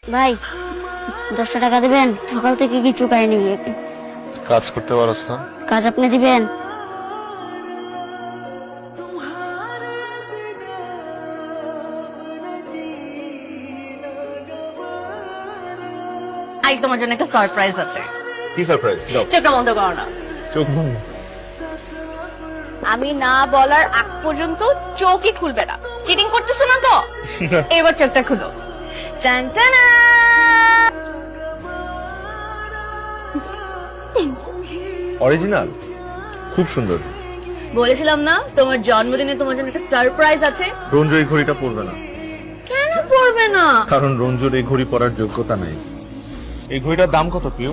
ভাই 10টা টাকা দিবেন? সকাল থেকে কিছু খাইনি। কাজ করতে পারছ না? কাজ আপনি দিবেন? আই তোমার জন্য একটা সারপ্রাইজ আছে। কি সারপ্রাইজ? চোখটা বন্ধ করো না। চোখ বন্ধ? আমি না বলার আগ পর্যন্ত চোখই খুলবে না। চিটিং করতেছো না তো? এবার চোখটা খুলো। টান টানা। অরিজিনাল, খুব সুন্দর। বলেছিলাম না তোমার জন্মদিনে তোমার জন্য একটা সারপ্রাইজ আছে। রঞ্জু এই ঘড়িটা পরবে না। কেন পড়বে না? কারণ রঞ্জুর এই ঘড়ি পরার যোগ্যতা নাই। এই ঘড়িটার দাম কত পিউ?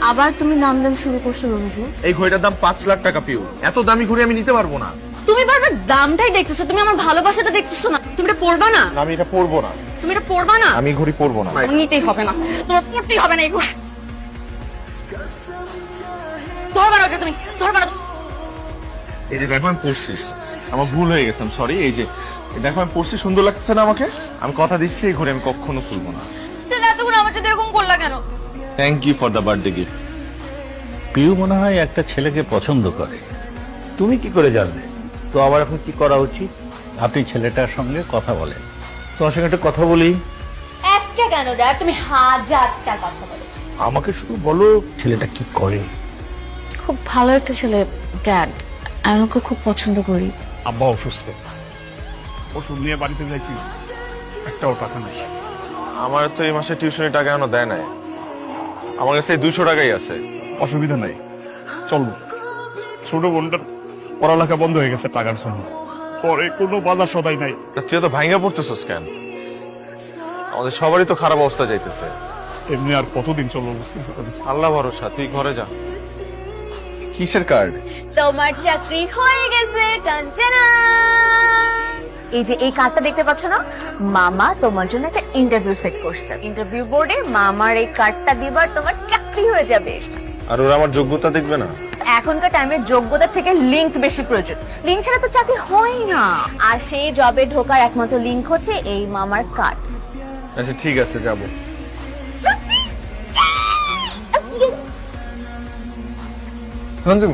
আবার তুমি নাম দাম শুরু করছো রঞ্জু। এই ঘড়িটার দাম 5 লাখ টাকা পিউ। এত দামি ঘড়ি আমি নিতে পারবো না। তুমি বারবার দামটাই দেখতেছো, তুমি আমার ভালোবাসাটা দেখতেছো না। তুমি এটা পড়বা না? আমি এটা পরবো না। তুমি এটা পড়বা না? আমি ঘড়ি পরবো না। আমার নিতেই হবে না, তোমার পড়তেই হবে না এই ঘড়ি। ধরবা না ওকে, তুমি ধরবা না। এই যে দেখো আমি পরছি, আমার ভুল হয়ে গেছে, সরি। এই যে দেখো আমি পরছি, সুন্দর লাগছে না আমাকে? আমি কথা দিচ্ছি এই ঘড়ি আমি কখনো খুলবো না। তাহলে এতক্ষণ আমার সাথে এরকম করলা কেন? Thank you for the birthday gift. Piu মনে হয় একটা ছেলেকে পছন্দ করে, তুমি কি করে জানবে? তো আবার এখন কি করা উচিত? আপনি ছেলেটার সঙ্গে কথা বলেন। তোমার সঙ্গে একটা কথা বলি। একটা কেন দেয়, তুমি হাজারটা কথা বলো। আমাকে শুধু বলো ছেলেটা কি করে। খুব ভালো একটা ছেলে ড্যাড, আমি ওকে খুব পছন্দ করি। আব্বা অসুস্থ, ওষুধ নিয়ে বাড়িতে যাইছি, একটাও টাকা নাই। আমার তো এই মাসে টিউশনের টাকা এখনো দেয় নাই। আমার কাছে 200 টাকাই আছে। অসুবিধা নাই, চলবো। ছোট বোনটার পড়ালেখা বন্ধ হয়ে গেছে টাকার জন্য, পরে কোনো বাজার সদাই নাই। তা তুই তো ভাঙ্গা পড়তেছস কেন? আমাদের সবারই তো খারাপ অবস্থা যাইতেছে। এমনি আর কতদিন চলবো বুঝতেছি না। আল্লাহ ভরসা, তুই ঘরে যা। কিসের কার্ড? তোমার চাকরি হয়ে গেছে। টানটানা। এই যে এই কার্ডটা দেখতে পাচ্ছ না, মামা তোমার জন্য একটা ইন্টারভিউ সেট করছে। ইন্টারভিউ বোর্ডে মামার এই কার্ডটা দিবার তোমার চাকরি হয়ে যাবে। আর ওরা আমার যোগ্যতা দেখবে না? এখনকার টাইমে যোগ্যতা থেকে লিংক বেশি প্রয়োজন। লিংক ছাড়া তো চাকরি হয় না। আর সেই জবে ঢোকার একমাত্র লিংক হচ্ছে এই মামার কার্ড। আচ্ছা ঠিক আছে, যাব। রঞ্জু,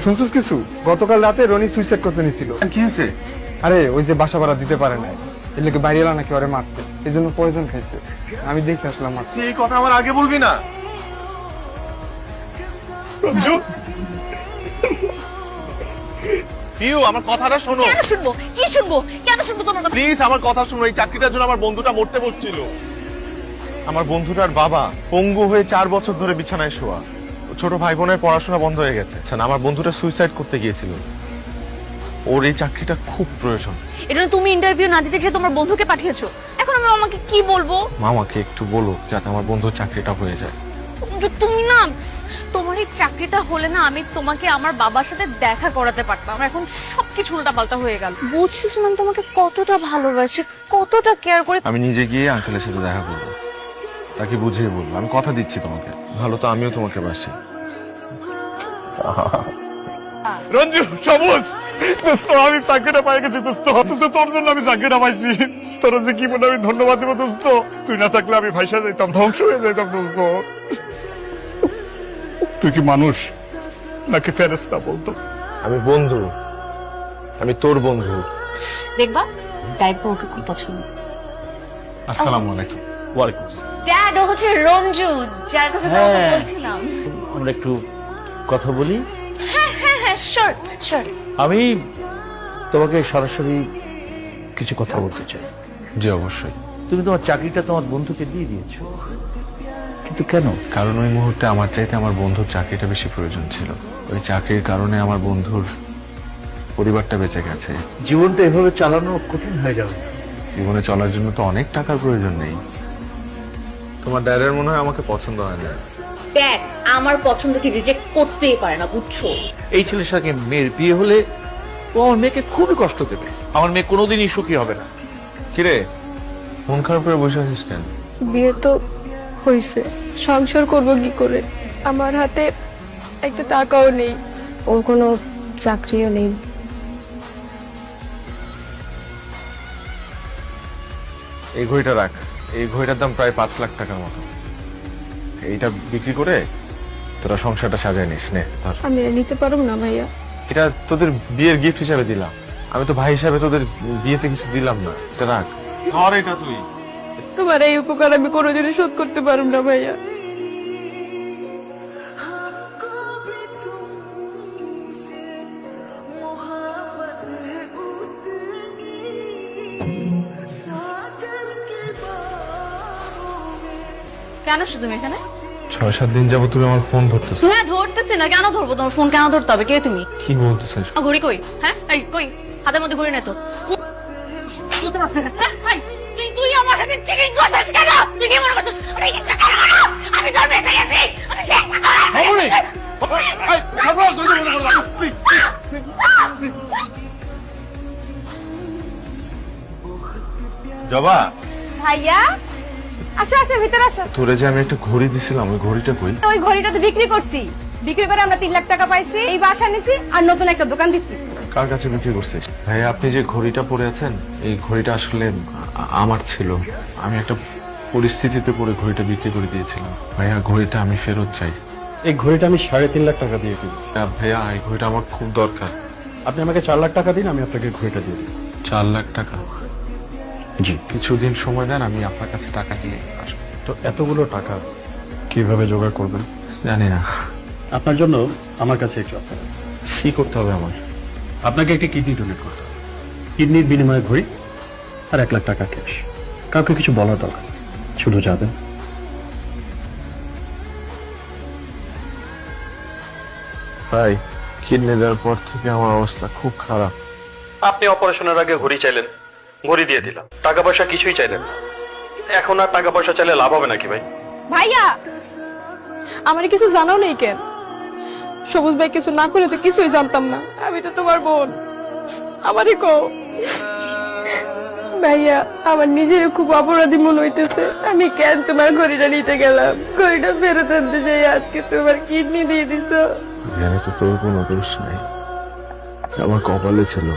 শুনছিস কিছু? গতকাল রাতে রনি সুইসাইড করতে নিছিল। কি হয়েছে? আরে ওই যে বাসা ভাড়া দিতে পারে না, এর লোকে বাইরে এলা নাকি ওরে মারতে, এই জন্য পয়জন খাইছে। আমি দেখে আসলাম মাত্র। তুই এই কথা আমার আগে বলবি না। রঞ্জু, পিউ, আমার কথাটা শোনো। কেন শুনবো? কি শুনবো? কেন শুনবো তোমার কথা? প্লিজ আমার কথা শোনো। এই চাকরিটার জন্য আমার বন্ধুটা মরতে বসছিল। আমার বন্ধুটার বাবা পঙ্গু হয়ে 4 বছর ধরে বিছানায় শোয়া। ছোট ভাই বোনের পড়াশোনা বন্ধ হয়ে গেছে। আচ্ছা, আমার বন্ধুটা সুইসাইড করতে গিয়েছিল। ওর এই চাকরিটা খুব প্রয়োজন। এটা তুমি ইন্টারভিউ না দিতে যে তোমার বন্ধুকে পাঠিয়েছো। এখন আমি আমাকে কি বলবো? মামাকে একটু বলো যাতে আমার বন্ধুর চাকরিটা হয়ে যায়। তুমি না, তোমার এই চাকরিটা হলে না আমি তোমাকে আমার বাবার সাথে দেখা করাতে পারতাম। এখন সবকিছু উল্টা পাল্টা হয়ে গেল। বুঝছিস আমি তোমাকে কতটা ভালোবাসি, কতটা কেয়ার করি। আমি নিজে গিয়ে আঙ্কেলের সাথে দেখা করবো, তাকে বুঝিয়ে বলবো। আমি কথা দিচ্ছি তোমাকে, ভালো তো আমিও তোমাকে বাসি। রঞ্জু, সবুজ দোস্ত, আমি চাকরিটা পাই গেছি দোস্ত। অথচ তোর জন্য আমি চাকরিটা পাইছি। তোর যে কি বলে আমি ধন্যবাদ দেবো দোস্ত। তুই না থাকলে আমি ভাইসা যাইতাম, ধ্বংস হয়ে যাইতাম দোস্ত। তুই কি মানুষ নাকি ফেরেশতা বলতো? আমি বন্ধু, আমি তোর বন্ধু। দেখবা, ডাইভ তোমাকে খুব পছন্দ। আসসালামু আলাইকুম। ওয়ালাইকুম আসসালাম। ড্যাড, ও হচ্ছে রঞ্জু, যার কথা তোমাকে হ্যাঁ। বলছিলাম। আমরা একটু কথা বলি। হ্যাঁ হ্যাঁ, শিওর শিওর। আমি তোমাকে সরাসরি কিছু কথা বলতে চাই। জি অবশ্যই। তুমি তোমার চাকরিটা তোমার বন্ধুকে দিয়ে দিয়েছো, কিন্তু কেন? কারণ ওই মুহূর্তে আমার চাইতে আমার বন্ধুর চাকরিটা বেশি প্রয়োজন ছিল। ওই চাকরির কারণে আমার বন্ধুর পরিবারটা বেঁচে গেছে। জীবনটা এভাবে চালানো কঠিন হয়ে যাবে। জীবনে চলার জন্য তো অনেক টাকার প্রয়োজন নেই। তোমার ড্যাডের মনে হয় আমাকে পছন্দ হয় না। ড্যাড আমার পছন্দকে রিজেক্ট করতেই পারে না, বুঝছো? এই ছেলের সঙ্গে মেয়ের বিয়ে হলে ও আমার মেয়েকে খুবই কষ্ট দেবে। আমার মেয়ে কোনোদিনই সুখী হবে না। কিরে, মন খারাপ করে বসে আছিস কেন? বিয়ে তো হয়েছে, সংসার করব কি করে? আমার হাতে একটা টাকাও নেই, ওর কোনো চাকরিও নেই। এই ঘড়িটা রাখ। এই ঘড়িটার দাম প্রায় 5 লাখ টাকার মতো। এইটা বিক্রি করে তোরা সংসারটা সাজায় নিস, নে ধর। আমি আর নিতে পারবো না ভাইয়া। এটা তোদের বিয়ের গিফট হিসাবে দিলাম, আমি তো ভাই হিসাবে তোদের বিয়েতে কিছু দিলাম না, এটা রাখ। ধর এটা তুই। তোমার এই উপকার আমি কোনোদিনই শোধ করতে পারবো না ভাইয়া। কেন শুধু তুমি এখানে? 6-7 দিন যাবো তুমি আমার ফোন ধরতেছ। হ্যাঁ ধরতেছি না, কেন ধরবো? তোমার ফোন কেন ধরতে হবে? কে তুমি? কি বলতেছিস? ঘড়ি কই? হ্যাঁ এই কই? হাতের মধ্যে ঘড়ি নেই তো। তুই আমার সাথে চিটিং করছিস কেন? তুই কি মনে করছিস আমি ইচ্ছা করে না? আমি তোর বেঁচে গেছি। আমি জবা, ভাইয়া আসো আসো ভিতরে আসো। তোরে যে আমি একটা ঘড়ি দিছিলাম, ওই ঘড়িটা কই? ওই ঘড়িটা তো বিক্রি করছি, বিক্রি করে আমরা 3 লাখ টাকা পাইছি, এই বাসা নিছি আর নতুন একটা দোকান দিছি। কার কাছে বিক্রি করছিস? ভাই আপনি যে ঘড়িটা পরে আছেন, এই ঘড়িটা আসলে আমার ছিল। আমি একটা পরিস্থিতিতে পড়ে ঘড়িটা বিক্রি করে দিয়েছিলাম। ভাইয়া ঘড়িটা আমি ফেরত চাই। এই ঘড়িটা আমি 3.5 লাখ টাকা দিয়ে কিনেছি। ভাইয়া এই ঘড়িটা আমার খুব দরকার। আপনি আমাকে 4 লাখ টাকা দিন, আমি আপনাকে ঘড়িটা দিয়ে দিই। 4 লাখ টাকা? জি। কিছুদিন সময় দেন, আমি আপনার কাছে টাকা নিয়ে আসবো। তো এতগুলো টাকা কিভাবে জোগাড় করবেন? জানি না। আপনার জন্য আমার কাছে একটু অফার আছে। কি করতে হবে আমার? আপনাকে একটা কিডনি ডোনেট করতে হবে। কিডনির বিনিময়ে ঘড়ি আর 1 লাখ টাকা ক্যাশ। কাউকে কিছু বলার দরকার নেই, শুধু যাবেন। ভাই কিডনি দেওয়ার পর থেকে আমার অবস্থা খুব খারাপ। আপনি অপারেশনের আগে ঘড়ি চাইলেন, ঘড়ি দিয়ে দিলাম। টাকা পয়সা কিছুই চাইলেন না। এখন আর টাকা পয়সা চাইলে লাভ হবে নাকি ভাই? ভাইয়া আমার কিছু জানাও নেই কেন? সবুজ ভাই কিছু না করে তো কিছুই জানতাম না। আমি তো তোমার বোন, আমারই কো। ভাইয়া আমার নিজের খুব অপরাধী মনে হইতেছে। আমি কেন তোমার ঘড়িটা নিতে গেলাম? ঘড়িটা ফেরত আনতে যাই আজকে তোমার কিডনি দিয়ে দিছো। এখানে তো তোর কোনো দোষ নাই, আমার কপালে ছিল।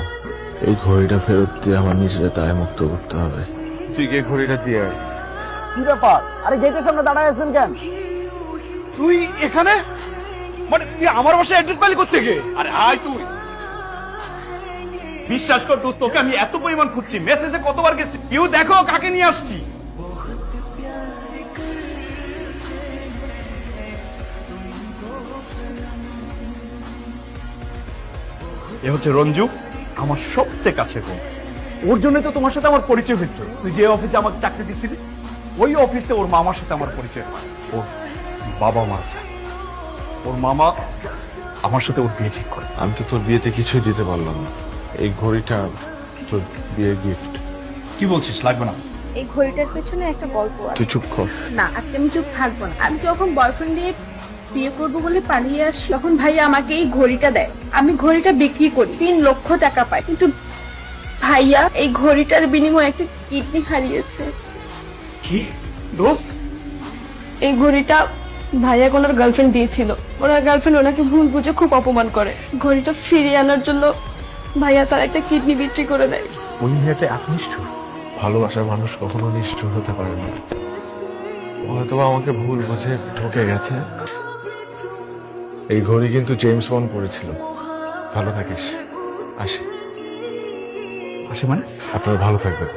এই ঘড়িটা ফেরত দিয়ে আমার নিজের দায় মুক্ত করতে হবে। তুই কে ঘড়িটা দিয়ে আয়। কি ব্যাপার? আরে গেটের সামনে দাঁড়ায় আছেন কেন? তুই এখানে? মানে তুই আমার বাসায় অ্যাড্রেস পাইলি কোত্থেকে? আরে আয় তুই। বিশ্বাস কর দোস্ত, তোকে আমি এত পরিমাণ খুঁজছি, মেসেজে কতবার গেছি। কেউ দেখো কাকে নিয়ে আসছি। এ হচ্ছে রঞ্জু, আমার সবচেয়ে কাছে বোন। ওর জন্য তো তোমার সাথে আমার পরিচয় হয়েছে। তুই যে অফিসে আমাকে চাকরি দিছিলি, ওই অফিসে ওর মামার সাথে আমার পরিচয় হয়। ওর বাবা মারা যায়, ওর মামা আমার সাথে ওর বিয়ে ঠিক করে। আমি তো তোর বিয়েতে কিছুই দিতে পারলাম না। এই ঘড়িটা তোর বিয়ের গিফট। কি বলছিস? লাগবে না। এই ঘড়িটার পেছনে একটা গল্প আছে। তুই চুপ কর। না আজকে আমি চুপ থাকবো না। আমি যখন বয়ফ্রেন্ড দিয়ে বিয়ে করবো বলে পালিয়ে আসি, তখন ভাইয়া আমাকে এই ঘড়িটা দেয়। আমি ঘড়িটা বিক্রি করি, 3 লক্ষ টাকা পাই। কিন্তু ভাইয়া এই ঘড়িটার বিনিময়ে একটা কিডনি হারিয়েছে। কি দোস্ত? এই ঘড়িটা ভাইয়া ওনার গার্লফ্রেন্ড দিয়েছিল। ওনার গার্লফ্রেন্ড ওনাকে ভুল বুঝে খুব অপমান করে। ঘড়িটা ফিরিয়ে আনার জন্য ভাইয়া তার একটা কিডনি বিক্রি করে দেয়। ওই মেয়েটা এত নিষ্ঠুর। ভালোবাসার মানুষ কখনো নিষ্ঠুর হতে পারে না। হয়তো আমাকে ভুল বুঝে ঠকে গেছে। এই ঘড়ি কিন্তু জেমস বন্ড পরেছিল। ভালো থাকিস। আসি। আসে মানে? আপনারা ভালো থাকবেন।